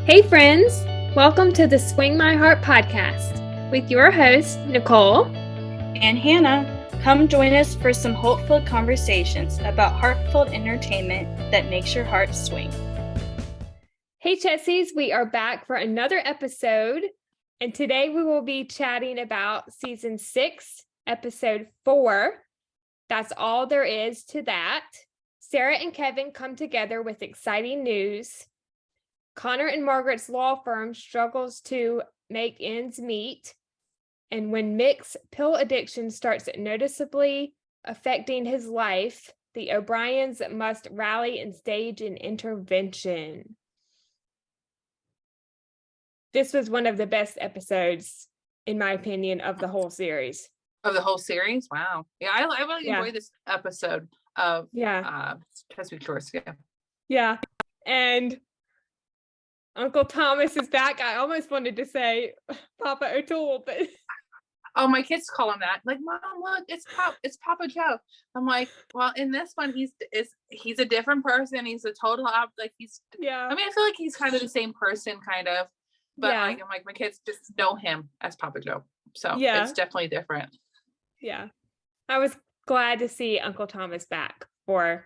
Hey friends, welcome to the Swing My Heart podcast with your host, Nicole and Hannah. Come join us for some hopeful conversations about heartfelt entertainment that makes your heart swing. Hey Chessies, we are back for another episode, and today we will be chatting about season 6, episode 4. That's all there is to that. Sarah and Kevin come together with exciting news. Connor and Margaret's law firm struggles to make ends meet. And when Mick's pill addiction starts noticeably affecting his life, the O'Briens must rally and stage an intervention. This was one of the best episodes, in my opinion, of the whole series. Of the whole series? Wow. Yeah, I really enjoyed this episode of Chesapeake Shores. Yeah. And Uncle Thomas is back. I almost wanted to say Papa O'Toole, but oh, my kids call him that. Like, Mom, look, it's Papa Joe. I'm like, well, in this one, he's a different person. He's a total I mean, I feel like he's kind of the same person, kind of, but I'm like, my kids just know him as Papa Joe, so it's definitely different. Yeah, I was glad to see Uncle Thomas back for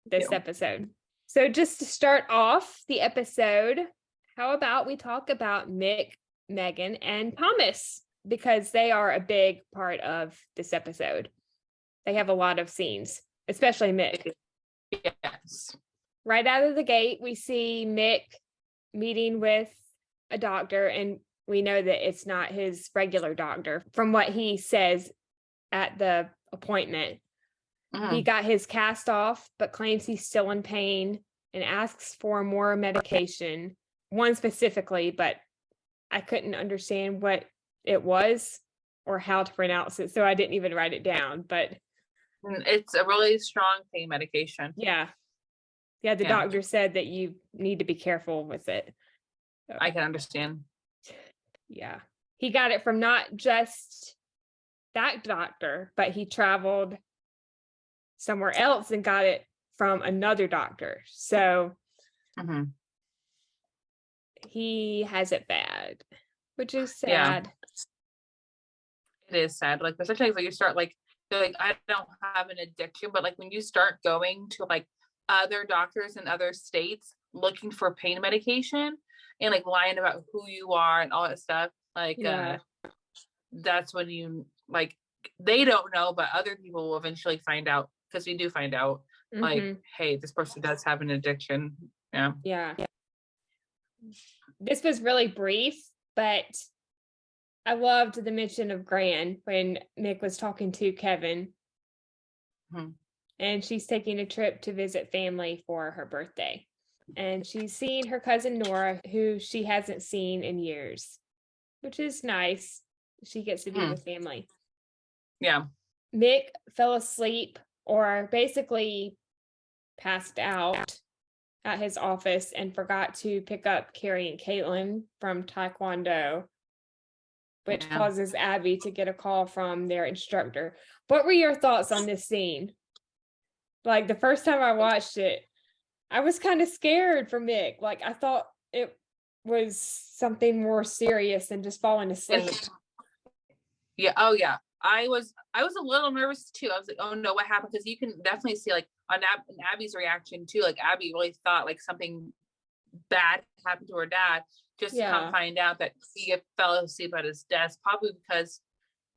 this episode. So just to start off the episode, how about we talk about Mick, Megan, and Thomas, because they are a big part of this episode. They have a lot of scenes, especially Mick. Yes. Right out of the gate, we see Mick meeting with a doctor, and we know that it's not his regular doctor from what he says at the appointment. Mm-hmm. He got his cast off, but claims he's still in pain and asks for more medication. One specifically, but I couldn't understand what it was or how to pronounce it, so I didn't even write it down. But it's a really strong pain medication. The doctor said that you need to be careful with it. So, I can understand. Yeah, he got it from not just that doctor, but he traveled somewhere else and got it from another doctor. So he has it bad, which is sad. It is sad. Like, especially when you start like I don't have an addiction, but like when you start going to like other doctors in other states looking for pain medication and like lying about who you are and all that stuff, like that's when you like, they don't know, but other people will eventually find out, because we do find out like, hey, this person does have an addiction. Yeah. This was really brief, but I loved the mention of Gran when Mick was talking to Kevin. And she's taking a trip to visit family for her birthday. And she's seeing her cousin Nora, who she hasn't seen in years, which is nice. She gets to be with family. Yeah. Mick fell asleep, or basically passed out at his office, and forgot to pick up Carrie and Caitlin from Taekwondo, which causes Abby to get a call from their instructor. What were your thoughts on this scene? Like, the first time I watched it, I was kind of scared for Mick. Like, I thought it was something more serious than just falling asleep. Yeah. Oh yeah. I was a little nervous too. I was like, oh no, what happened? Because you can definitely see like on Abby's reaction too. Like, Abby really thought like something bad happened to her dad, just to come find out that he fell asleep at his desk, probably because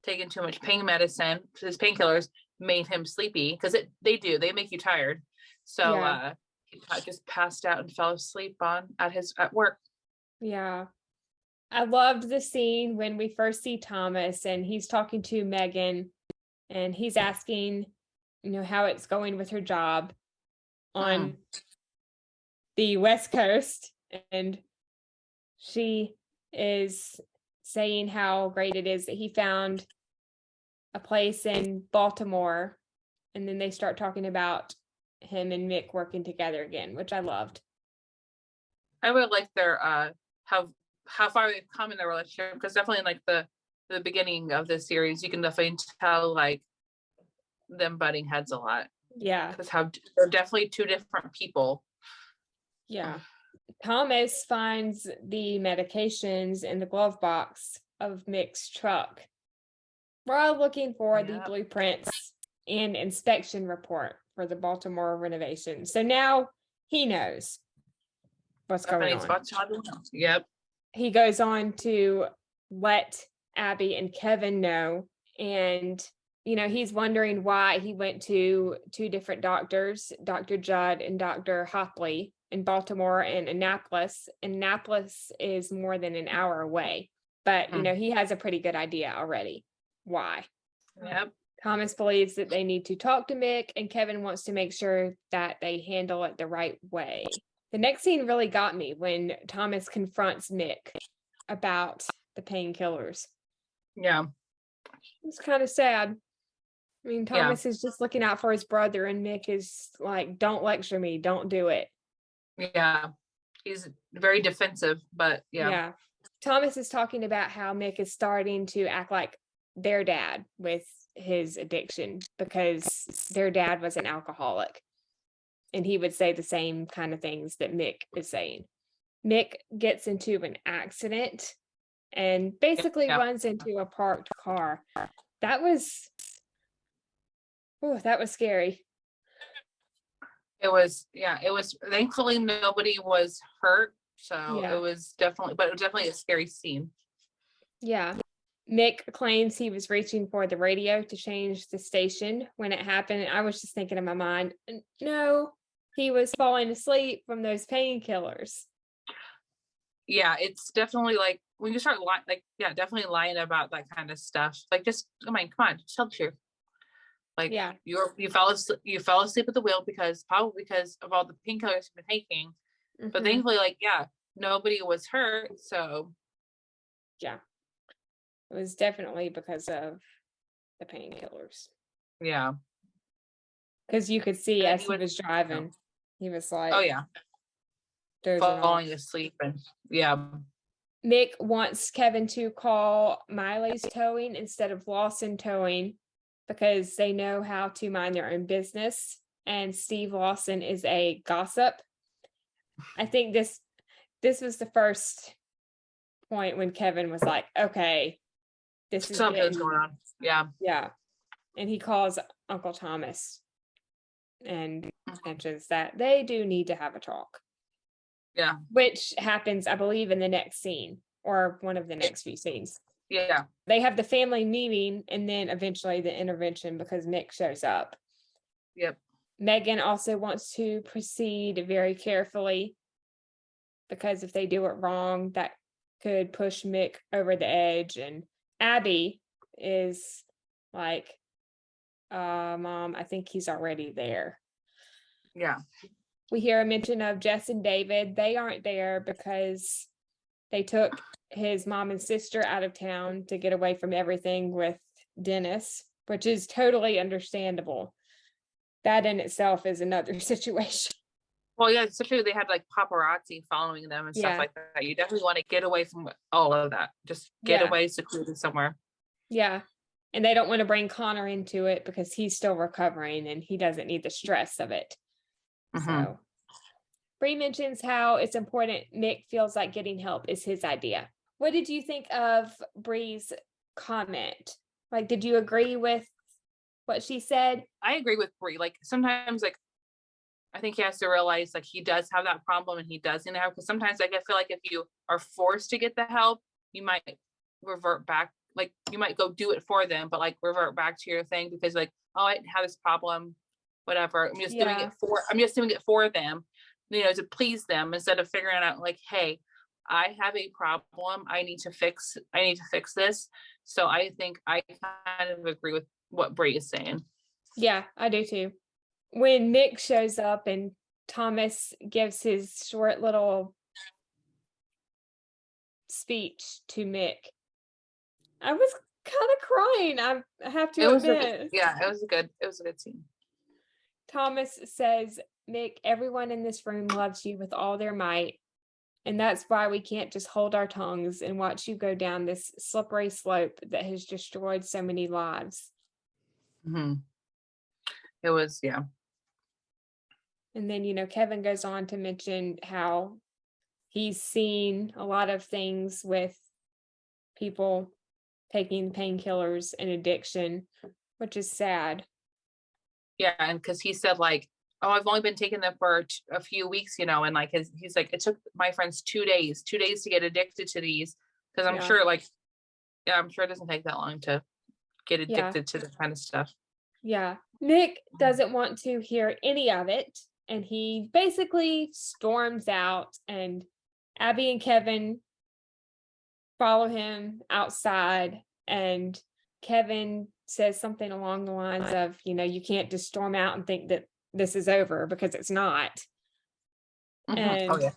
taking too much pain medicine, his painkillers made him sleepy, because they make you tired. So he just passed out and fell asleep at work. Yeah. I loved the scene when we first see Thomas and he's talking to Megan, and he's asking, how it's going with her job on the West Coast. And she is saying how great it is that he found a place in Baltimore. And then they start talking about him and Mick working together again, which I loved. I would like their how far they've come in their relationship, because definitely in like the beginning of the series, you can definitely tell like them butting heads a lot. Yeah, because they're definitely two different people. Yeah. Thomas finds the medications in the glove box of Mick's truck. We're all looking for the blueprints and inspection report for the Baltimore renovation. So now he knows what's going on. Yep. He goes on to let Abby and Kevin know. And, he's wondering why he went to two different doctors, Dr. Judd and Dr. Hopley, in Baltimore and Annapolis. Annapolis is more than an hour away. But, he has a pretty good idea already why. Yep. Thomas believes that they need to talk to Mick, and Kevin wants to make sure that they handle it the right way. The next scene really got me when Thomas confronts Mick about the painkillers. Yeah. It's kind of sad. I mean, Thomas is just looking out for his brother, and Mick is like, don't lecture me, don't do it. Yeah. He's very defensive, but yeah. Thomas is talking about how Mick is starting to act like their dad with his addiction because their dad was an alcoholic. And he would say the same kind of things that Mick is saying. Mick gets into an accident and basically runs into a parked car. That was scary. It was thankfully nobody was hurt. So it was definitely a scary scene. Yeah. Mick claims he was reaching for the radio to change the station when it happened. I was just thinking in my mind, no, he was falling asleep from those painkillers. Yeah, it's definitely like when you start definitely lying about that kind of stuff. Like, just come on, just tell the truth. Like, you fell asleep at the wheel probably because of all the painkillers you've been taking. But thankfully, nobody was hurt. So yeah, it was definitely because of the painkillers. Yeah, because you could see as he was driving, he was like, oh yeah, falling asleep. And Mick wants Kevin to call Miley's Towing instead of Lawson Towing because they know how to mind their own business, and Steve Lawson is a gossip. I think this was the first point when Kevin was like, okay, this is something's going on. Yeah. And he calls Uncle Thomas and mentions that they do need to have a talk. Yeah. Which happens, I believe, in the next scene or one of the next few scenes. Yeah. They have the family meeting and then eventually the intervention because Mick shows up. Yep. Megan also wants to proceed very carefully because if they do it wrong, that could push Mick over the edge. And Abby is like, Mom, I think he's already there. Yeah. We hear a mention of Jess and David. They aren't there because they took his mom and sister out of town to get away from everything with Dennis, which is totally understandable. That in itself is another situation. Well, yeah, especially they had like paparazzi following them and stuff like that. You definitely want to get away from all of that. Just get away secluded somewhere. Yeah. And they don't want to bring Connor into it because he's still recovering and he doesn't need the stress of it. So Bree mentions how it's important Mick feels like getting help is his idea. What did you think of Bree's comment? Like, did you agree with what she said? I agree with Bree. Like, sometimes, like, I think he has to realize, like, he does have that problem and he does need help. Because sometimes, like, I feel like if you are forced to get the help, you might revert back. Like, you might go do it for them, but, like, revert back to your thing because, like, oh, I have this problem, whatever. I'm just doing it for them, to please them instead of figuring out, like, hey, I have a problem. I need to fix this. So I think I kind of agree with what Bree is saying. Yeah, I do too. When Mick shows up and Thomas gives his short little speech to Mick, I was kind of crying. I have to admit. It was a good scene. Thomas says, Mick, everyone in this room loves you with all their might. And that's why we can't just hold our tongues and watch you go down this slippery slope that has destroyed so many lives. It was, And then, Kevin goes on to mention how he's seen a lot of things with people taking painkillers and addiction, which is sad. Yeah, and because he said like, oh, I've only been taking them for a few weeks, and like he's like, it took my friends 2 days to get addicted to these, because I'm Yeah. sure like, yeah, I'm sure it doesn't take that long to get Yeah. addicted to this kind of stuff. Yeah. Nick doesn't want to hear any of it, and he basically storms out, and Abby and Kevin follow him outside, and Kevin says something along the lines of, you can't just storm out and think that this is over, because it's not. And Oh yeah.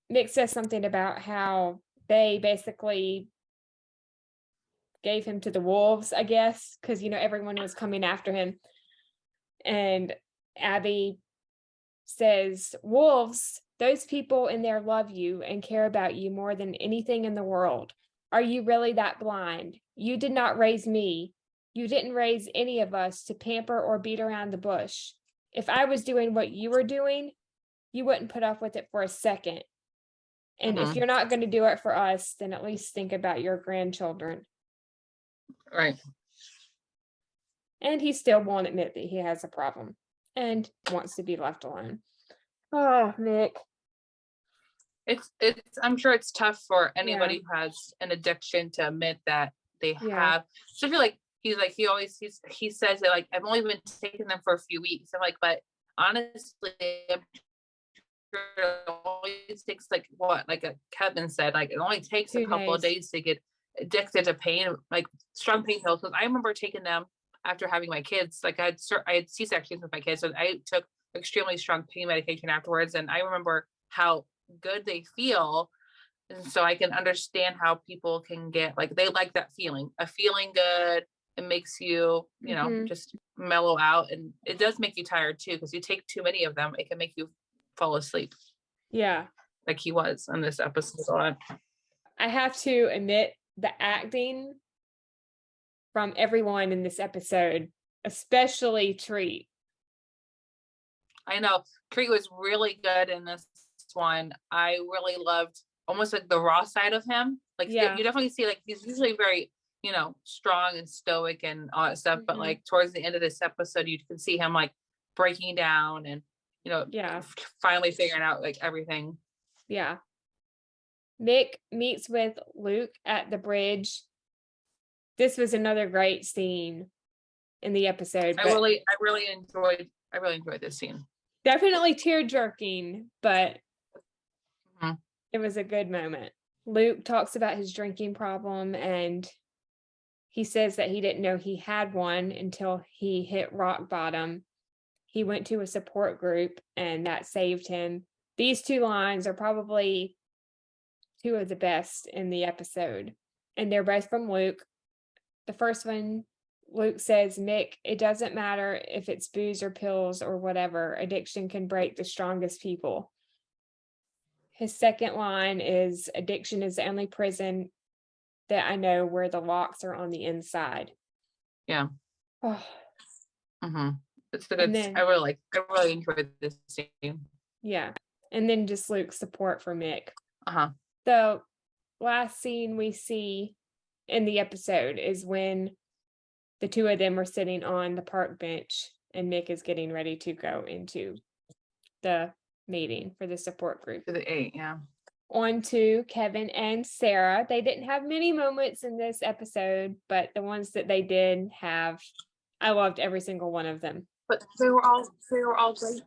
Nick says something about how they basically gave him to the wolves, I guess, because everyone was coming after him. And Abby says, wolves, those people in there love you and care about you more than anything in the world. Are you really that blind? You did not raise me. You didn't raise any of us to pamper or beat around the bush. If I was doing what you were doing, you wouldn't put up with it for a second. And if you're not going to do it for us, then at least think about your grandchildren. Right. And he still won't admit that he has a problem and wants to be left alone. Oh, Nick. It's I'm sure it's tough for anybody who has an addiction to admit that they have. So I feel like he says that like, I've only been taking them for a few weeks. I'm like, but honestly, I'm sure it always takes like Kevin said, like it only takes a couple of days to get addicted to pain, like strong pain pills. Because I remember taking them after having my kids. Like I had C-sections with my kids, so I took extremely strong pain medication afterwards, and I remember how good they feel. And so I can understand how people can get like, they like that feeling good. It makes you, just mellow out, and it does make you tired too, because you take too many of them, it can make you fall asleep. Yeah. Like he was on this episode. I have to admit, the acting from everyone in this episode, especially Treat. I know Treat was really good in this one. I really loved almost like the raw side of him. Like you definitely see like he's usually very, strong and stoic and all that stuff. But like towards the end of this episode, you can see him like breaking down and, finally figuring out like everything. Yeah. Nick meets with Luke at the bridge. This was another great scene in the episode. I really enjoyed this scene. Definitely tear-jerking, but it was a good moment. Luke talks about his drinking problem, and he says that he didn't know he had one until he hit rock bottom. He went to a support group, and that saved him. These two lines are probably two of the best in the episode, and they're both from Luke. The first one, Luke says, Nick, it doesn't matter if it's booze or pills or whatever, addiction can break the strongest people. His second line is, addiction is the only prison that I know where the locks are on the inside. Yeah. Oh. It's the good. I really enjoyed this scene. Yeah. And then just Luke's support for Mick. The last scene we see in the episode is when the two of them are sitting on the park bench and Mick is getting ready to go into the meeting for the support group. For the 8, yeah. On to Kevin and Sarah. They didn't have many moments in this episode, but the ones that they did have, I loved every single one of them. But they were all great.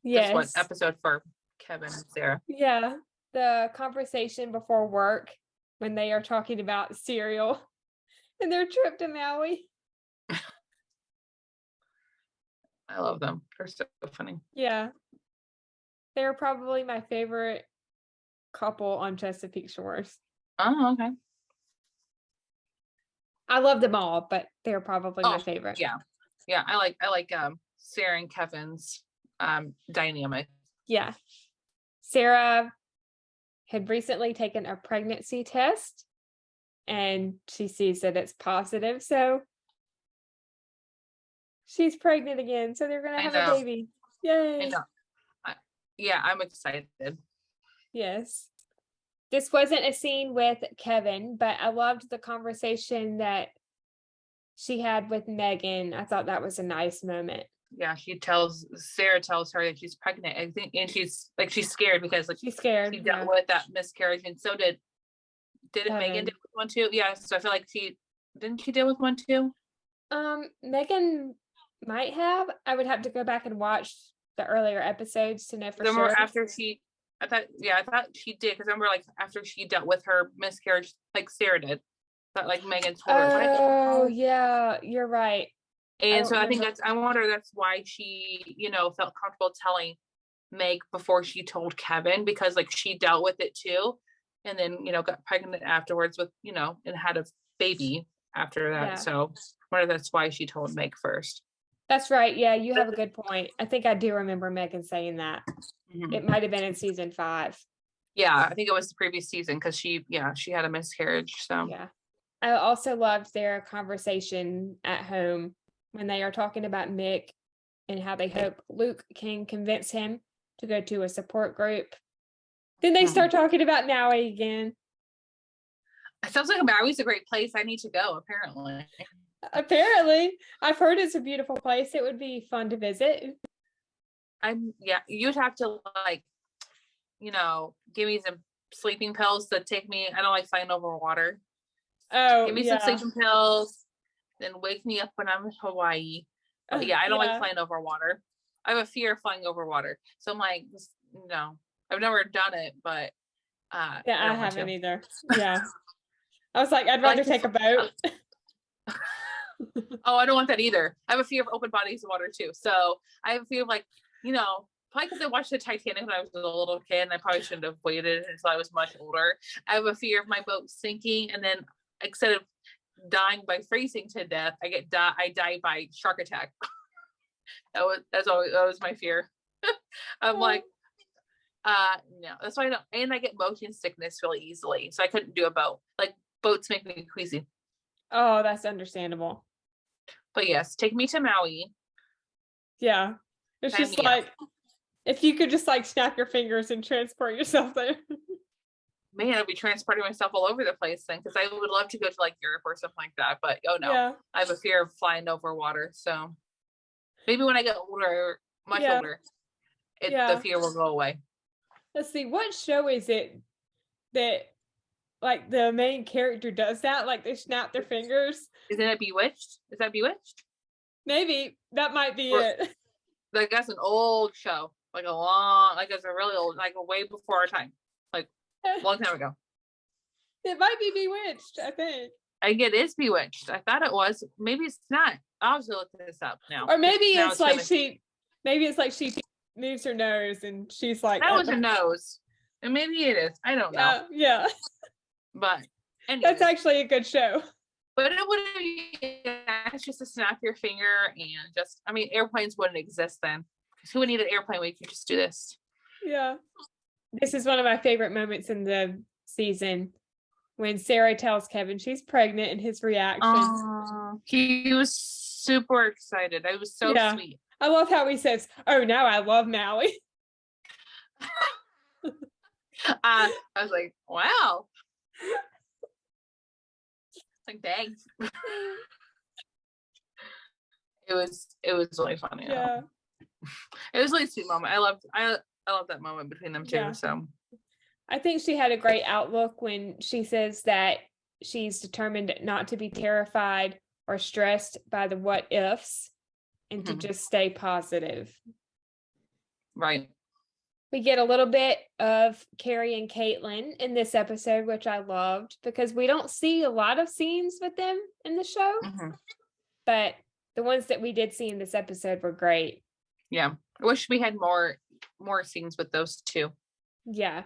Yes. This one episode for Kevin and Sarah. Yeah. The conversation before work when they are talking about cereal and their trip to Maui. I love them. They're so funny. Yeah. They're probably my favorite couple on Chesapeake Shores. Oh, okay. I love them all, but they're probably my favorite. Yeah. Yeah. I like Sarah and Kevin's dynamic. Yeah. Sarah had recently taken a pregnancy test and she sees that it's positive, so she's pregnant again, so they're gonna have a baby. Yay. I know. Yeah, I'm excited. Yes. This wasn't a scene with Kevin, but I loved the conversation that she had with Megan. I thought that was a nice moment. Yeah, Sarah tells her that she's pregnant. I think, and she's scared because She's scared. she dealt with that miscarriage, and so did Kevin. Megan deal with one too? Yeah, so I feel like she deal with one too? Megan might have. I would have to go back and watch the earlier episodes to know for Remember sure. after I thought she did, because remember, like, after she dealt with her miscarriage, like Sarah did, that like Megan told her. Oh yeah, you're right. And so I think I wonder that's why she, felt comfortable telling Meg before she told Kevin, because like she dealt with it too, and then got pregnant afterwards with and had a baby after that. Yeah. So I wonder that's why she told Meg first. That's right. Yeah, you have a good point. I think I do remember Megan saying that. Mm-hmm. It might have been in season 5. Yeah, I think it was the previous season because she had a miscarriage. So yeah. I also loved their conversation at home when they are talking about Mick and how they hope Luke can convince him to go to a support group. Then they start talking about Maui again. It sounds like Maui's a great place. I need to go, apparently. Apparently. I've heard it's a beautiful place. It would be fun to visit. You'd have to give me some sleeping pills to take me. I don't like flying over water. Oh, give me some sleeping pills, then wake me up when I'm in Hawaii. But I don't like flying over water. I have a fear of flying over water. So I'm like, no, I've never done it, but I haven't either. Yeah. I was like, I'd rather take a boat. Oh, I don't want that either. I have a fear of open bodies of water too. So I have a fear of probably because I watched the Titanic when I was a little kid, and I probably shouldn't have waited until I was much older. I have a fear of my boat sinking, and then instead of dying by freezing to death, I die by shark attack. that was my fear. I'm like, no, that's why I don't. And I get motion sickness really easily, so I couldn't do a boat. Like, boats make me queasy. Oh, that's understandable. But yes, take me to Maui. Yeah, it's just like if you could just snap your fingers and transport yourself there. Man, I'd be transporting myself all over the place then, because I would love to go to Europe or something like that. But I have a fear of flying over water. So maybe when I get older, much older, the fear will go away. Let's see, what show is it that the main character does that? They snap their fingers. Isn't it Bewitched? Is that Bewitched? Maybe that might be it. That's an old show, it's a really old, way before our time, a long time ago. It might be Bewitched, I think. I think it is Bewitched. I thought it was. Maybe it's not. I'll have to look this up now. Or maybe it's she moves her nose and she's like, that was her nose. And maybe it is. I don't know. Yeah. But anyways, that's actually a good show. But it wouldn't be just to snap your finger and airplanes wouldn't exist then. Because who would need an airplane when you could just do this? Yeah. This is one of my favorite moments in the season when Sarah tells Kevin she's pregnant and his reaction. He was super excited. It was so sweet. I love how he says, "Oh, now I love Maui." I was like, wow. Dang. It was really funny. Yeah. It was really a sweet moment. I love that moment between them two. So I think she had a great outlook when she says that she's determined not to be terrified or stressed by the what ifs and to just stay positive. Right. We get a little bit of Carrie and Caitlin in this episode, which I loved because we don't see a lot of scenes with them in the show, but the ones that we did see in this episode were great. Yeah. I wish we had more scenes with those two. Yeah.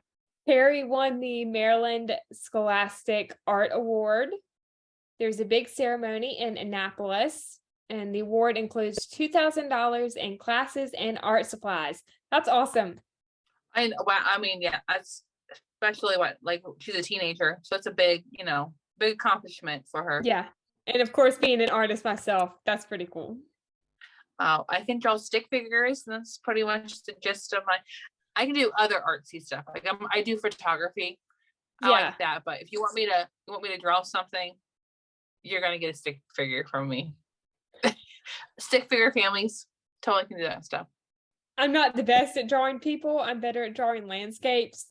Carrie won the Maryland Scholastic Art Award. There's a big ceremony in Annapolis, and the award includes $2,000 in classes and art supplies. That's awesome. That's especially she's a teenager, so it's a big accomplishment for her. Yeah. And of course, being an artist myself, that's pretty cool. I can draw stick figures, and that's pretty much the gist of I can do other artsy stuff. Like I do photography. I Yeah. like that. But if you want me to draw something, you're gonna get a stick figure from me. Stick figure families totally can do that stuff. I'm not the best at drawing people. I'm better at drawing landscapes.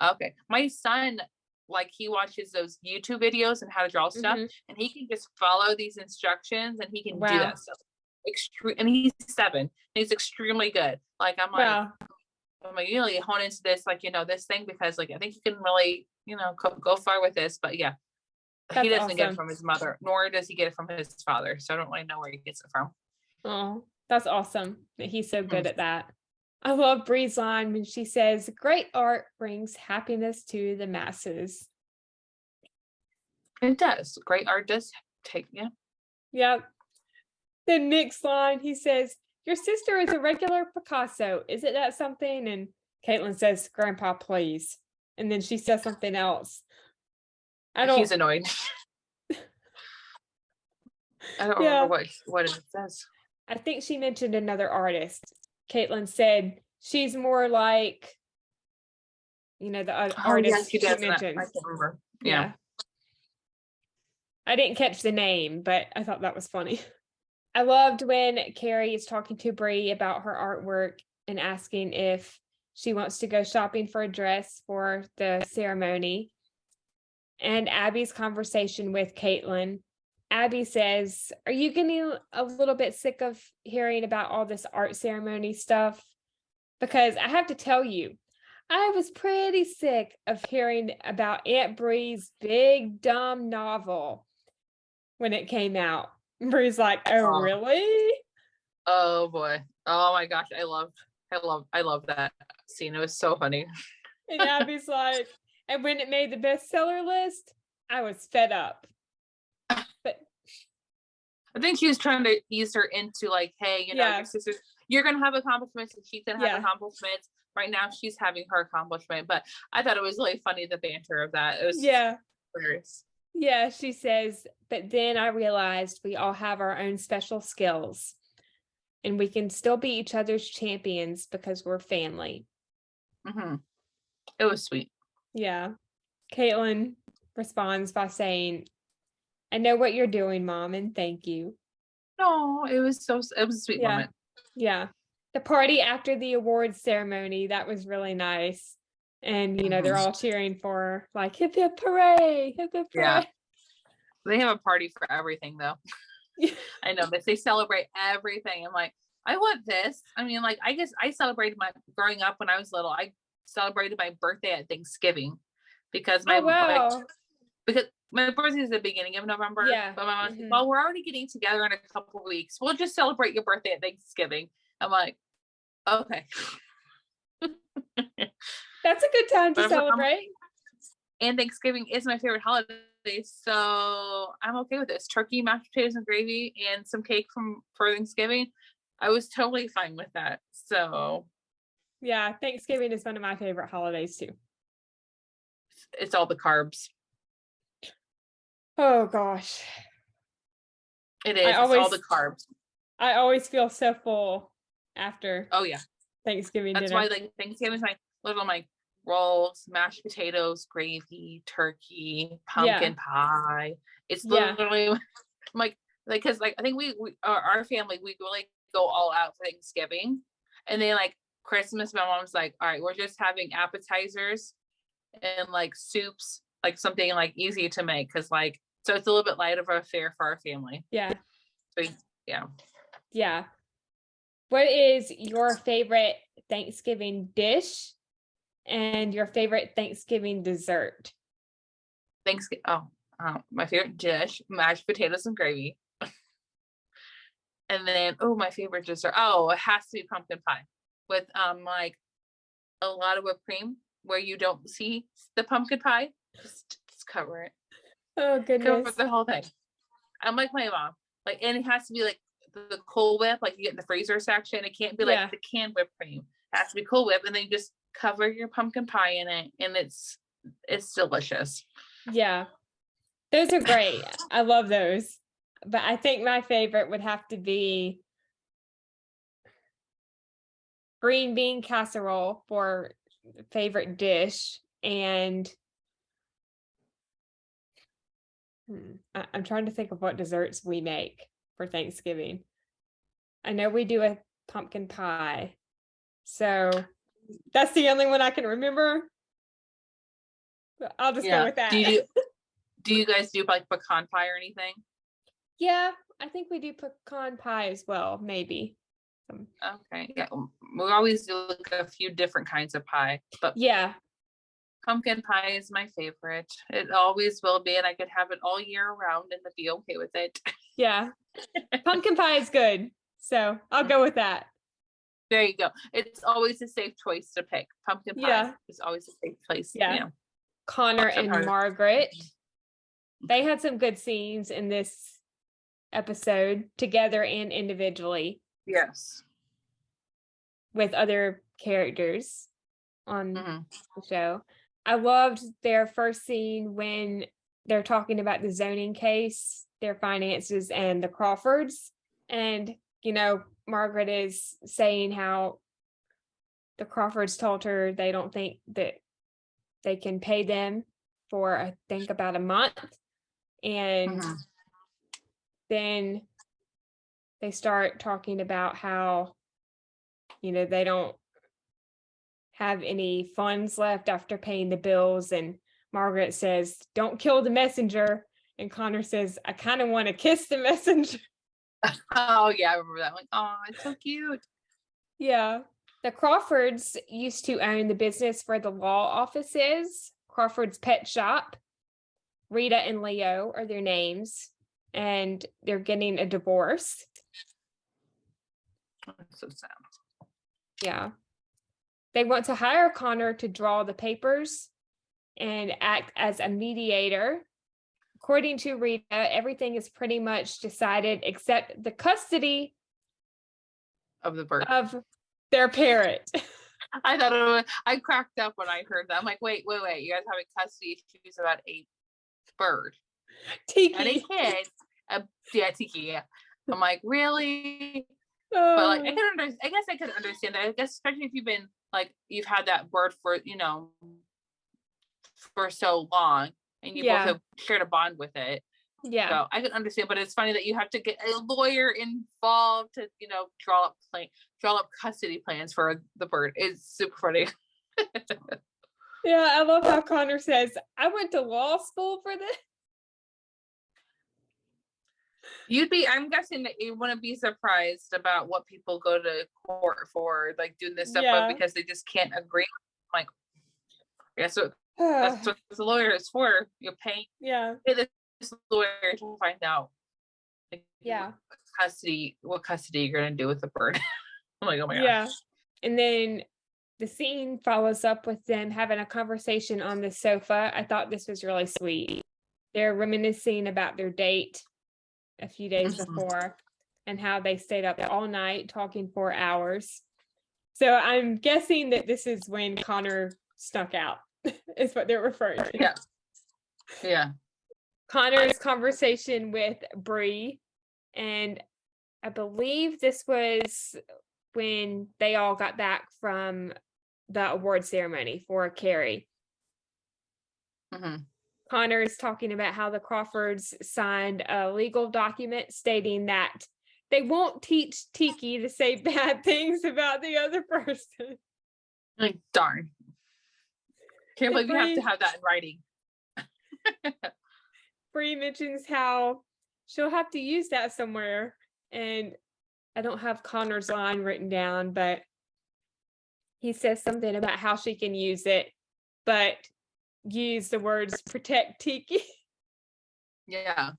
Okay. My son, like, he watches those YouTube videos and how to draw stuff, Mhm. and he can just follow these instructions and he can do Wow. that stuff. And he's 7 and he's extremely good. Like, I'm like, you really hone into this, like, this thing, because like I think you can really, go far with this. But yeah, he That's doesn't get it awesome. from his mother, nor does he get it from his father. So I don't really know where he gets it from. Oh, that's awesome that he's so good at that. I love Bree's line when she says, "Great art brings happiness to the masses." It does. Great art does take, yeah. Yep. Then Nick's line, he says, "Your sister is a regular Picasso. Isn't that something?" And Caitlin says, "Grandpa, please." And then she says something else. He's annoyed. I don't remember what it says. I think she mentioned another artist. Caitlin said she's more like, the artist she mentioned. I can't remember. Yeah. I didn't catch the name, but I thought that was funny. I loved when Carrie is talking to Bree about her artwork and asking if she wants to go shopping for a dress for the ceremony. And Abby's conversation with Caitlin. Abby says, "Are you getting a little bit sick of hearing about all this art ceremony stuff? Because I have to tell you, I was pretty sick of hearing about Aunt Bree's big dumb novel when it came out." Bree's like, "Oh, really?" Oh boy. Oh my gosh. I love that scene. It was so funny. And Abby's like, "And when it made the bestseller list, I was fed up." But I think she was trying to ease her into like, hey, your sisters, you're gonna have accomplishments and she's gonna have accomplishments. Right now she's having her accomplishment. But I thought it was really funny, the banter of that. It was hilarious. Yeah, she says, "But then I realized we all have our own special skills and we can still be each other's champions because we're family." Mm-hmm. It was sweet. Yeah. Caitlin responds by saying, "I know what you're doing, Mom, and thank you." No, it was a sweet moment. Yeah. The party after the awards ceremony, that was really nice. And, they're all cheering for, like, "Hip, hip, hooray, hip, hip, hooray." Yeah. They have a party for everything, though. I know, but they celebrate everything. I'm like, I want this. I mean, like, I guess I celebrated growing up when I was little. I celebrated my birthday at Thanksgiving because because my birthday is the beginning of November. Yeah. But my mom's like, well, we're already getting together in a couple of weeks. We'll just celebrate your birthday at Thanksgiving. I'm like, okay. That's a good time to celebrate. And Thanksgiving is my favorite holiday, so I'm okay with this. Turkey, mashed potatoes, and gravy, and some cake for Thanksgiving. I was totally fine with that. So yeah, Thanksgiving is one of my favorite holidays too. It's all the carbs. Oh gosh. It is. It's all the carbs. I always feel so full after. Oh yeah. Thanksgiving That's dinner. why like Thanksgiving is my rolls, mashed potatoes, gravy, turkey, pumpkin pie. It's literally like because like I think we our family, we really go all out for Thanksgiving, and then like Christmas, my mom's like, all right, we're just having appetizers and like soups, like something like easy to make, because like so it's a little bit light of an affair for our family. Yeah. So yeah. What is your favorite Thanksgiving dish and your favorite Thanksgiving dessert? My favorite dish, mashed potatoes and gravy. And then my favorite dessert, it has to be pumpkin pie with like a lot of whipped cream where you don't see the pumpkin pie. Just cover it. Oh goodness. Cover the whole thing. I'm like my mom. Like, and it has to be like the Cool Whip, like you get in the freezer section. It can't be like the canned whipped cream. It has to be Cool Whip, and then you just cover your pumpkin pie in it, and it's delicious. Yeah, those are great. I love those. But I think my favorite would have to be green bean casserole for favorite dish. And I'm trying to think of what desserts we make for Thanksgiving. I know we do a pumpkin pie. So that's the only one I can remember. I'll just go with that. Do you guys do like pecan pie or anything? Yeah, I think we do pecan pie as well, maybe. Okay. Yeah. We always do like a few different kinds of pie, but yeah, pumpkin pie is my favorite. It always will be, and I could have it all year round and be okay with it. Yeah. Pumpkin pie is good. So I'll go with that. There you go. It's always a safe choice to pick. Pumpkin pie is always a safe place. Yeah. You know. Connor and Margaret, they had some good scenes in this episode together and individually. Yes. With other characters on the show. I loved their first scene when they're talking about the zoning case, their finances, and the Crawfords. And, you know, Margaret is saying how the Crawfords told her they don't think that they can pay them for, I think, about a month. And then they start talking about how, you know, they don't have any funds left after paying the bills. And Margaret says, "Don't kill the messenger." And Connor says, "I kind of want to kiss the messenger." Oh, yeah, I remember that. Like, oh, it's so cute. Yeah. The Crawfords used to own the business where the law office is, Crawford's Pet Shop. Rita and Leo are their names, and they're getting a divorce. That's so sad. Yeah. They want to hire Connor to draw the papers and act as a mediator. According to Rita, everything is pretty much decided except the custody of the bird. Of their parrot. I thought I cracked up when I heard that. I'm like, wait. You guys having custody issues about a bird. Tiki. And a kid. Tiki, yeah. I'm like, really? But like, I guess I could understand that. I guess especially if you've had that bird for, you know, for so long and you both have shared a bond with it. Yeah. So I can understand, but it's funny that you have to get a lawyer involved to, you know, draw up custody plans for the bird. It's super funny. Yeah, I love how Connor says, "I went to law school for this." I'm guessing that you wouldn't be surprised about what people go to court for, like doing this stuff, but because they just can't agree. Like, yeah, so that's what the lawyer is for. You're paying this lawyer to find out, like, what custody you're gonna do with the bird. I'm like, oh my gosh. Yeah, and then the scene follows up with them having a conversation on the sofa. I thought this was really sweet. They're reminiscing about their date a few days before and how they stayed up all night talking for hours. So I'm guessing that this is when Connor snuck out is what they're referring to. Yeah. Connor's conversation with Bree, and I believe this was when they all got back from the award ceremony for Carrie. Connor is talking about how the Crawfords signed a legal document stating that they won't teach Tiki to say bad things about the other person. Like, darn. Can't believe you have to have that in writing. Bree mentions how she'll have to use that somewhere. And I don't have Connor's line written down, but he says something about how she can use it, but use the words protect Tiki. Yeah.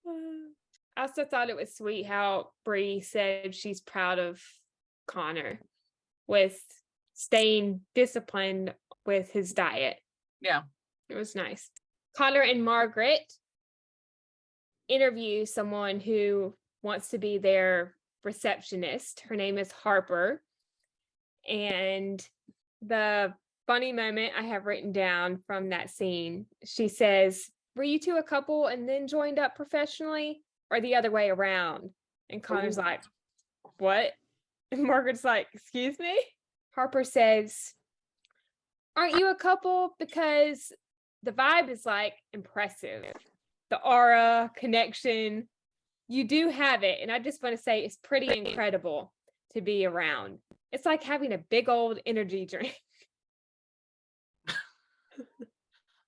I also thought it was sweet how Bree said she's proud of Connor with staying disciplined with his diet. Yeah. It was nice. Connor and Margaret interview someone who wants to be their receptionist. Her name is Harper. And the funny moment I have written down from that scene, she says, "Were you two a couple and then joined up professionally, or the other way around?" And Connor's like, "What?" And Margaret's like, excuse me? Harper says, aren't you a couple? Because the vibe is like impressive. The aura, connection, you do have it. And I just want to say it's pretty incredible to be around. It's like having a big old energy drink.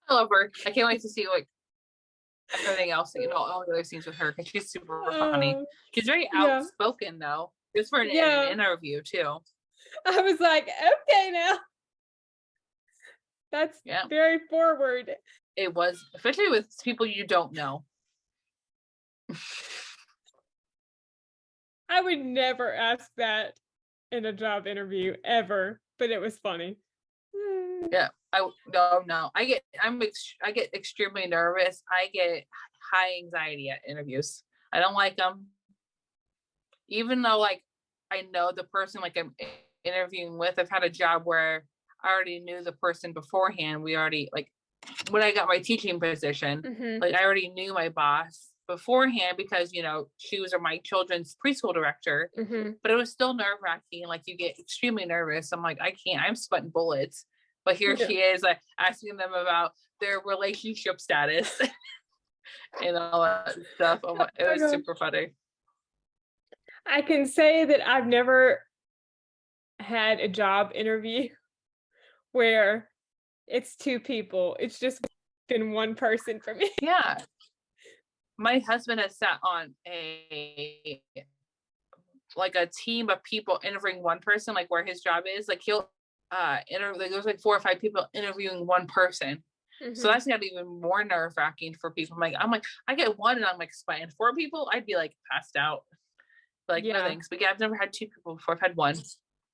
I love her. I can't wait to see like everything else, all the other scenes with her, because she's super funny. She's very outspoken though, just for an interview too. I was like, okay, now that's very forward. It was, especially with people you don't know. I would never ask that in a job interview ever, but it was funny. Yeah, I get extremely nervous. I get high anxiety at interviews. I don't like them, even though like I know the person like I'm interviewing with. I've had a job where I already knew the person beforehand. We already like when I got my teaching position, like I already knew my boss beforehand because she was my children's preschool director. But it was still nerve-wracking. Like you get extremely nervous. I'm like, I can't. I'm sweating bullets. But here she is, like asking them about their relationship status and all that stuff. It was super funny. I can say that I've never had a job interview where it's two people. It's just been one person for me. Yeah. My husband has sat on a team of people interviewing one person, like where his job is. Like he'll there's like 4 or 5 people interviewing one person. So that's got even more nerve-wracking for people. I'm like, I get one and I'm like sweating. 4 people, I'd be like passed out. Like no thanks. But I've never had 2 people before. I've had 1.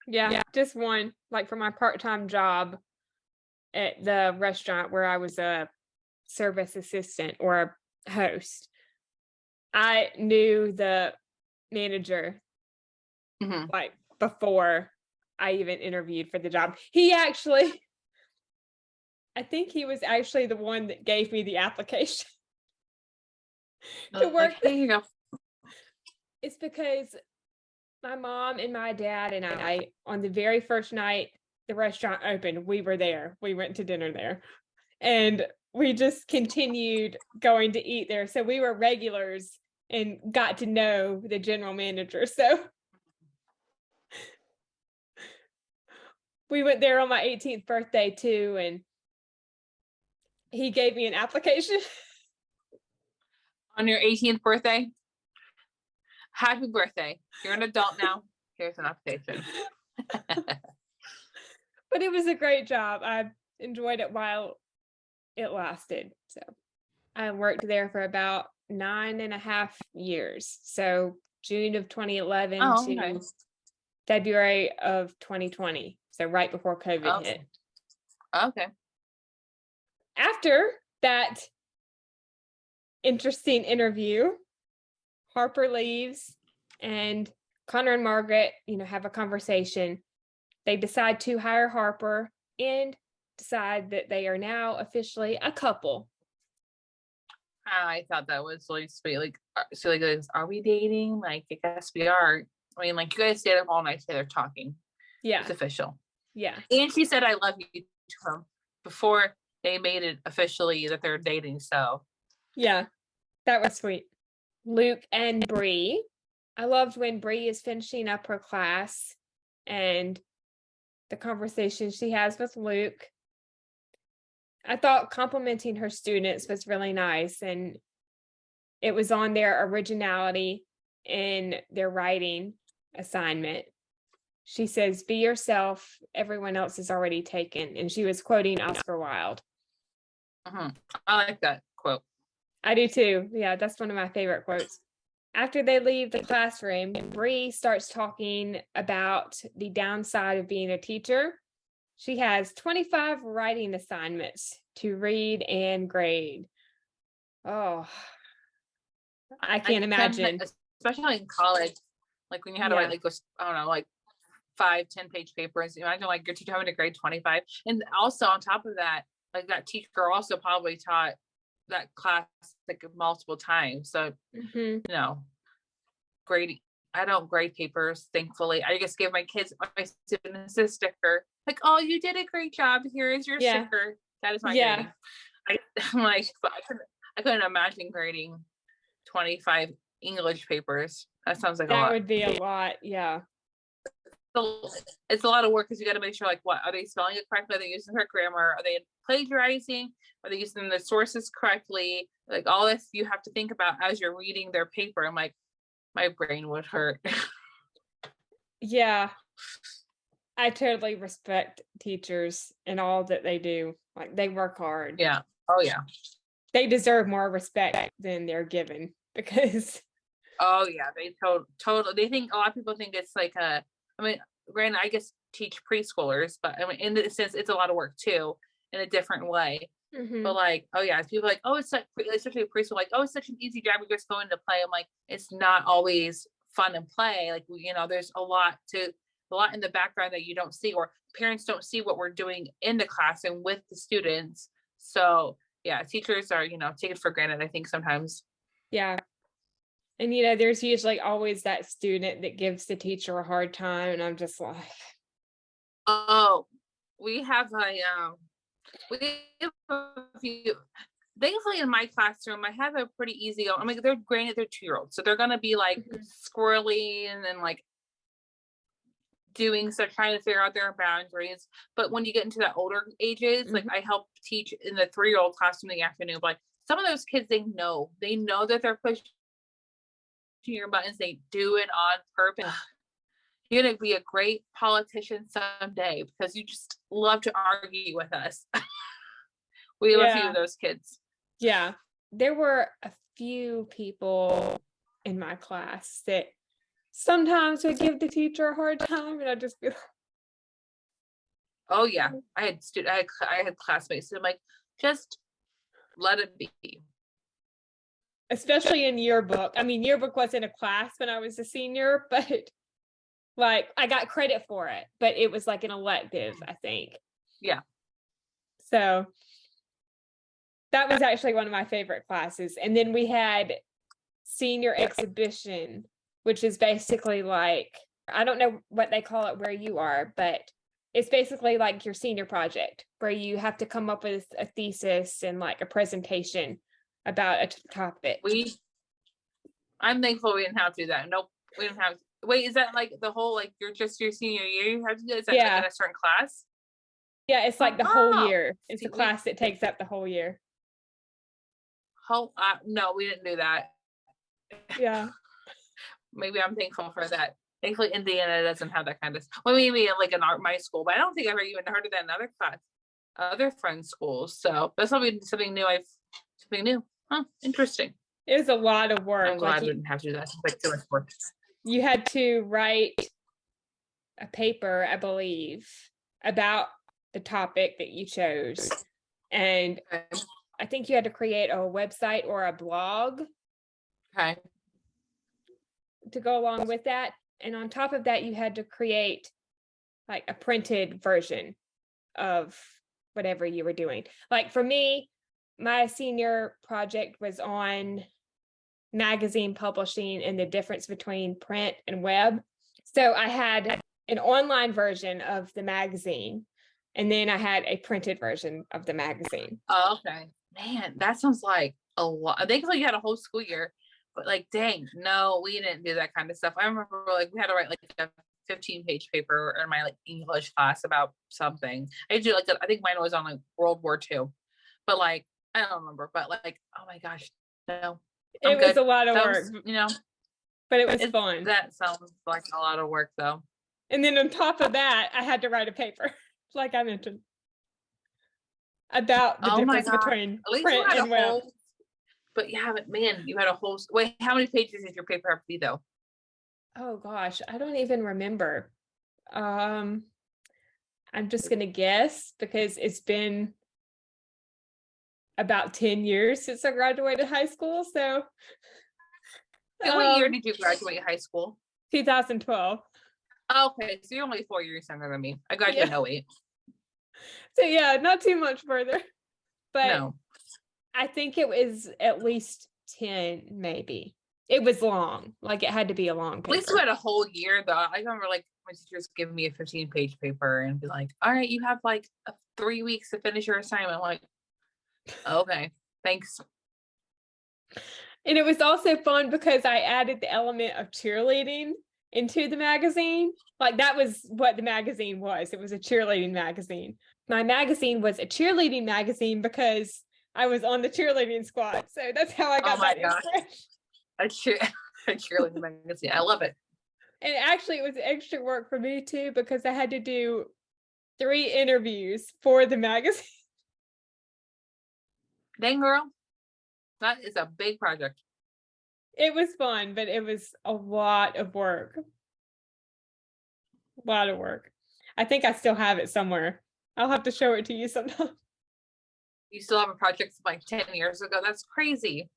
Yeah, just one. Like for my part-time job at the restaurant where I was a service assistant or a host, I knew the manager like before I even interviewed for the job. I think he was actually the one that gave me the application to work. Here you go. It's because my mom and my dad and I, on the very first night the restaurant opened, we were there. We went to dinner there. And we just continued going to eat there. So we were regulars and got to know the general manager. So we went there on my 18th birthday too, and he gave me an application. On your 18th birthday? Happy birthday. You're an adult now. Here's an application. But it was a great job. I enjoyed it while it lasted. So I worked there for about 9.5 years. So June of 2011 to February of 2020. So right before COVID hit. Okay. After that interesting interview, Harper leaves and Connor and Margaret, have a conversation. They decide to hire Harper and decide that they are now officially a couple. I thought that was really sweet. Like, so like, are we dating? Like, I guess we are. I mean, like, you guys stayed up all night together talking. Yeah. It's official. Yeah. And she said, I love you to him before they made it officially that they're dating. So, yeah, that was sweet. Luke and Bree. I loved when Bree is finishing up her class and the conversation she has with Luke. I thought complimenting her students was really nice, and it was on their originality in their writing assignment. She says, be yourself, everyone else is already taken. And she was quoting Oscar Wilde. I like that quote. I do too. Yeah, that's one of my favorite quotes. After they leave the classroom, Bree starts talking about the downside of being a teacher. She has 25 writing assignments to read and grade. Oh, I can't imagine. Especially in college, like when you had to write, like, I don't know, like 5-10 page papers. Imagine like your teacher having to grade 25. And also on top of that, like that teacher also probably taught that class like multiple times. So, grading I don't grade papers, thankfully. I just give my kids, my students, a sticker. Like, oh, you did a great job. Here is your Yeah. sticker. That is my Yeah. grading. I'm like, but I couldn't imagine grading 25 English papers. That sounds like a That lot. would be a lot. Yeah. So it's a lot of work because you got to make sure, like, what are they spelling it correctly? Are they using correct grammar? Are they plagiarizing? Are they using the sources correctly? Like, all this you have to think about as you're reading their paper. I'm like, my brain would hurt. Yeah. I totally respect teachers and all that they do. Like, they work hard. Yeah. Oh yeah. They deserve more respect than they're given because Oh yeah. They totally. They think, a lot of people think it's like I mean, granted, I guess teach preschoolers, but I mean, in the sense, it's a lot of work too, in a different way. But like, oh yeah, people are like, oh, it's like, especially preschool, like, oh, it's such an easy job. You're just going to play. I'm like, it's not always fun and play. Like, there's a lot in the background that you don't see, or parents don't see what we're doing in the classroom with the students. So yeah, teachers are, taken for granted, I think, sometimes. yeah. And there's usually always that student that gives the teacher a hard time, and I'm just like, Oh, we have a few. Thankfully, in my classroom, I have a pretty easy. I mean, they're 2-year-olds, so they're gonna be like squirrely and then like doing stuff, trying to figure out their boundaries. But when you get into the older ages, like I help teach in the 3-year-old classroom in the afternoon. But like, some of those kids, they know that they're pushing your buttons. They do it on purpose. You're gonna be a great politician someday because you just love to argue with us. We have a few of those kids. Yeah. There were a few people in my class that sometimes would give the teacher a hard time, and I'd just be like, oh yeah, I had classmates. So I'm like, just let it be. especially in yearbook. I mean, yearbook wasn't a class when I was a senior, but like, I got credit for it, but it was like an elective, I think. Yeah. So that was actually one of my favorite classes. And then we had senior exhibition, which is basically like, I don't know what they call it where you are, but it's basically like your senior project where you have to come up with a thesis and like a presentation about a topic. I'm thankful we didn't have to do that. Nope, we didn't have. Wait, is that like the whole, like, you're just your senior year? You have to do? Is that like in a certain class? Yeah, it's like the whole year. It's a class that takes up the whole year. No, we didn't do that. Yeah. Maybe I'm thankful for that. Thankfully, Indiana doesn't have that kind of. Well, maybe like in my school, but I don't think I've ever even heard of that in other friends' schools. So that's probably something new. Something new. Huh? Interesting. It was a lot of work. I'm glad we didn't have to do that. It's like too much work. You had to write a paper, I believe, about the topic that you chose, and I think you had to create a website or a blog. Okay. To go along with that. And on top of that, you had to create like a printed version of whatever you were doing. Like for me, my senior project was on magazine publishing and the difference between print and web. So I had an online version of the magazine, and then I had a printed version of the magazine. Oh, okay. Man, that sounds like a lot. I think like you had a whole school year. But like, dang, no, we didn't do that kind of stuff. I remember like we had to write like a 15-page paper in my like English class about something. I do like I think mine was on like World War II, but like I don't remember. But like, oh my gosh, no, it was a lot of work, but it was fun. That sounds like a lot of work though. And then on top of that, I had to write a paper, like I mentioned, about the difference between print and web. But yeah, man, you had a whole. Wait, how many pages did your paper have to be though? Oh gosh, I don't even remember. I'm just gonna guess because it's been about 10 years since I graduated high school. So what year did you graduate high school? 2012. Okay, so you're only 4 years younger than me. I graduated in 08. So yeah, not too much further. But no. I think it was at least 10, maybe. It was long. Like it had to be a long At least paper. we had a whole year though. I remember like my teachers giving me a 15-page paper and be like, all right, you have like 3 weeks to finish your assignment. I'm like, okay, thanks. And it was also fun because I added the element of cheerleading into the magazine. Like that was what the magazine was. It was a cheerleading magazine. My magazine was a cheerleading magazine because I was on the cheerleading squad. So that's how I got Oh my that gosh. inspiration. A cheerleading magazine. I love it. And actually it was extra work for me too, because I had to do 3 interviews for the magazine. Dang girl. That is a big project. It was fun, but it was a lot of work. A lot of work. I think I still have it somewhere. I'll have to show it to you sometime. You still have a project from like 10 years ago. That's crazy.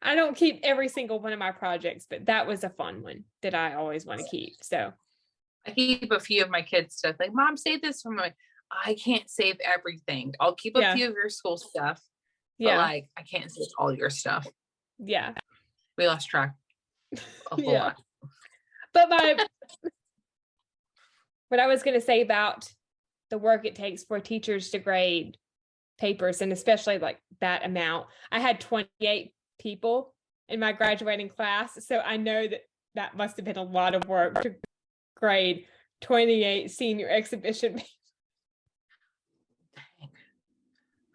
I don't keep every single one of my projects, but that was a fun one that I always want to keep. So I keep a few of my kids' stuff. Like, Mom, save this from my. I can't save everything. I'll keep a Yeah. few of your school stuff, but yeah, like I can't save all your stuff. yeah, We lost track a whole yeah. lot. But what I was going to say about the work it takes for teachers to grade papers, and especially like that amount, I had 28 people in my graduating class, so I know that must have been a lot of work to grade 28 senior exhibition. Dang.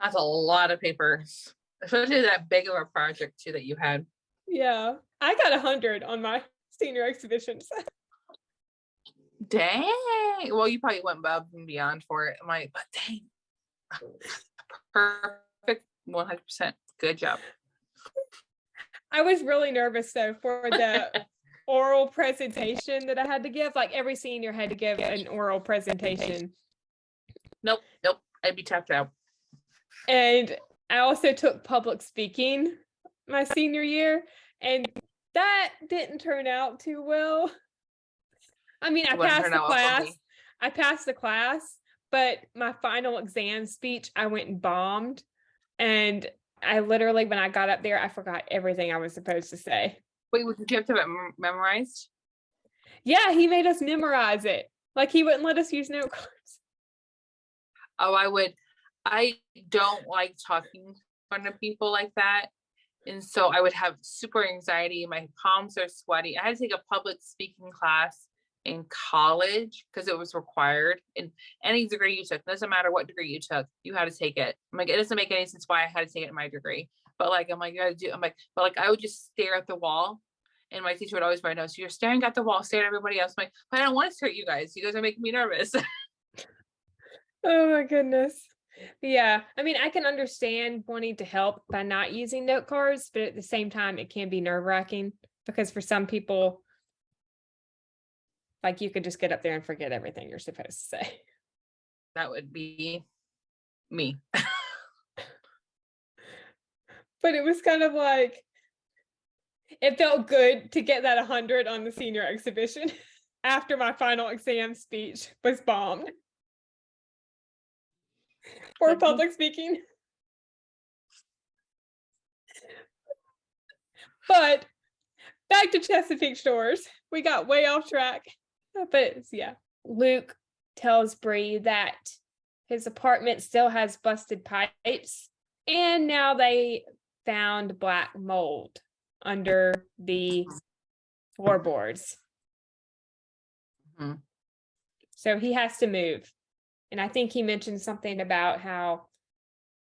That's a lot of papers, especially that big of a project too that you had. Yeah, I got 100 on my senior exhibitions. Dang. Well, you probably went above and beyond for it. I'm like, but dang. Perfect. 100%. Good job. I was really nervous though for the oral presentation that I had to give. Like every senior had to give an oral presentation. Nope. I'd be tapped out. And I also took public speaking my senior year, and that didn't turn out too well. I mean, I passed the class. I passed the class, but my final exam speech, I went and bombed. And I literally, when I got up there, I forgot everything I was supposed to say. Wait, did you have to have it memorized? Yeah, he made us memorize it. Like he wouldn't let us use note cards. Oh, I don't like talking in front of people like that. And so I would have super anxiety. My palms are sweaty. I had to take a public speaking class in college because it was required. In any degree you took, doesn't matter what degree you took, you had to take it. I'm like, it doesn't make any sense why I had to take it in my degree. But like, I'm like, you gotta do. I'm like, but like, I would just stare at the wall, and my teacher would always write notes. You're staring at the wall, stare at everybody else. I'm like, but I don't want to stare at you guys. You guys are making me nervous. Oh my goodness. Yeah. I mean, I can understand wanting to help by not using note cards, but at the same time, it can be nerve-wracking because for some people, like you could just get up there and forget everything you're supposed to say. That would be me. But it was kind of like, it felt good to get that 100 on the senior exhibition after my final exam speech was bombed for public speaking. But back to Chesapeake Shores. We got way off track. But yeah, Luke tells Bree that his apartment still has busted pipes, and now they found black mold under the floorboards. Mm-hmm. So he has to move. And I think he mentioned something about how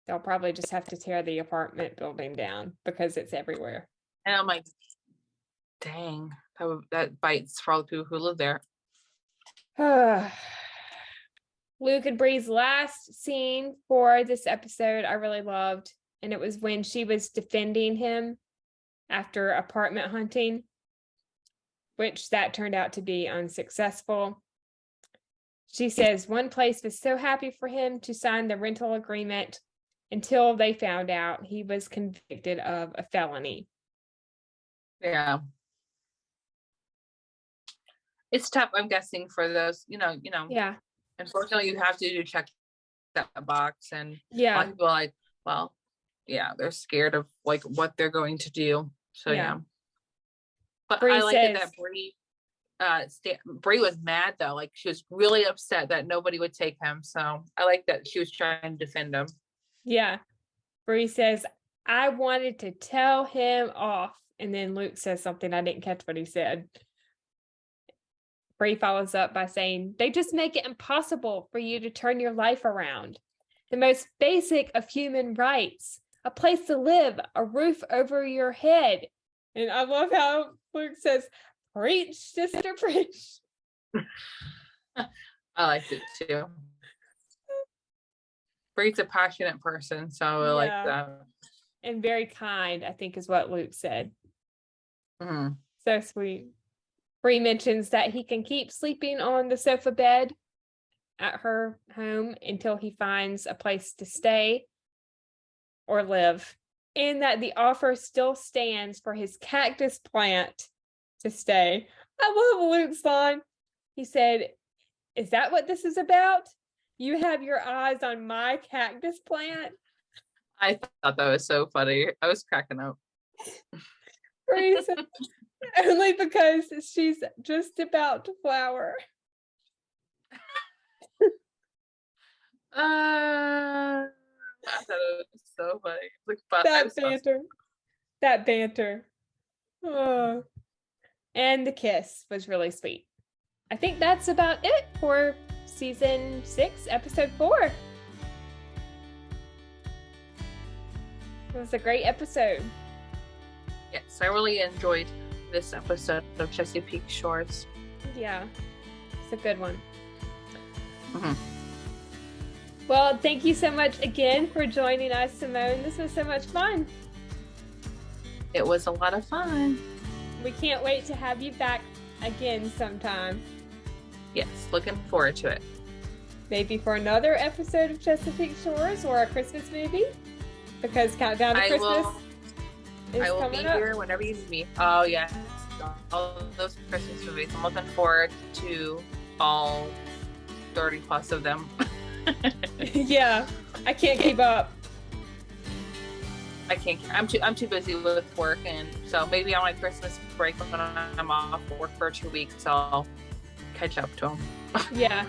they'll probably just have to tear the apartment building down because it's everywhere. And I'm like, dang, that bites for all the people who live there. Luke and Bree's last scene for this episode I really loved, and it was when she was defending him after apartment hunting, which that turned out to be unsuccessful. She says one place was so happy for him to sign the rental agreement until they found out he was convicted of a felony. Yeah. It's tough, I'm guessing, for those, Yeah. Unfortunately, you have to check that box, and a lot Yeah. of people are like, well, they're scared of like what they're going to do. So Yeah. but Bree I like it says- that Bree was mad though, like she was really upset that nobody would take him. So I like that she was trying to defend him. Yeah. Bree says, I wanted to tell him off. And then Luke says something. I didn't catch what he said. Bree follows up by saying, they just make it impossible for you to turn your life around. The most basic of human rights, a place to live, a roof over your head. And I love how Luke says, preach, sister, preach. I liked it too. Bree's a passionate person, so I like that. And very kind, I think is what Luke said. Mm-hmm. So sweet. Bree mentions that he can keep sleeping on the sofa bed at her home until he finds a place to stay or live, and that the offer still stands for his cactus plant to stay. I love Luke's line. He said, is that what this is about? You have your eyes on my cactus plant? I thought that was so funny. I was cracking up. Bree said, only because she's just about to flower. I thought it was so funny. Like, That banter. Oh. And the kiss was really sweet. I think that's about it for season 6, episode 4. It was a great episode. Yes, I really enjoyed this episode of Chesapeake Shores. Yeah, it's a good one. Mm-hmm. Well, thank you so much again for joining us, Simone. This was so much fun. It was a lot of fun. We can't wait to have you back again sometime. Yes, looking forward to it. Maybe for another episode of Chesapeake Shores or a Christmas movie, because Countdown to Christmas is I will coming be up. here whenever you need me. Oh, yes. All those Christmas movies. I'm looking forward to all 30 plus of them. Yeah, I can't keep up. I can't. I'm too busy with work, and so maybe on my Christmas break when I'm off work for 2 weeks, I'll catch up to them. Yeah,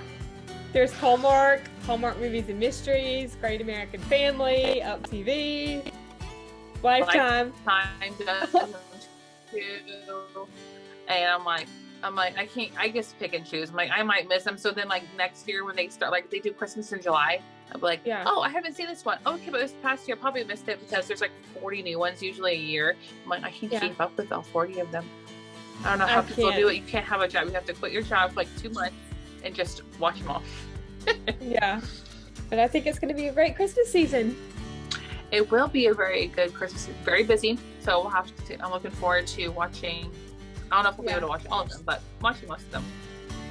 there's Hallmark Movies and Mysteries, Great American Family, Up TV, Lifetime. Too. And I'm like, I can't. I just pick and choose. I'm like, I might miss them. So then, like next year when they start, like they do Christmas in July, I'm like, Yeah. oh, I haven't seen this one. Okay, but this past year I probably missed it because there's like 40 new ones usually a year. I'm like, I can't keep up with all 40 of them. I don't know how people do it. You can't have a job. You have to quit your job for like 2 months and just watch them all. Yeah, but I think it's going to be a great Christmas season. It will be a very good Christmas. Very busy, so we'll have to. I'm looking forward to watching. I don't know if we'll be able to watch all of them, but watching most of them.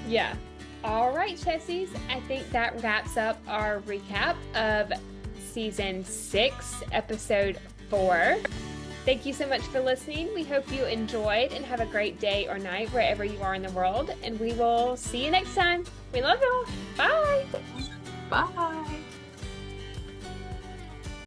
Yeah. All right, Chessies. I think that wraps up our recap of season 6, episode 4. Thank you so much for listening. We hope you enjoyed and have a great day or night wherever you are in the world. And we will see you next time. We love y'all. Bye. Bye.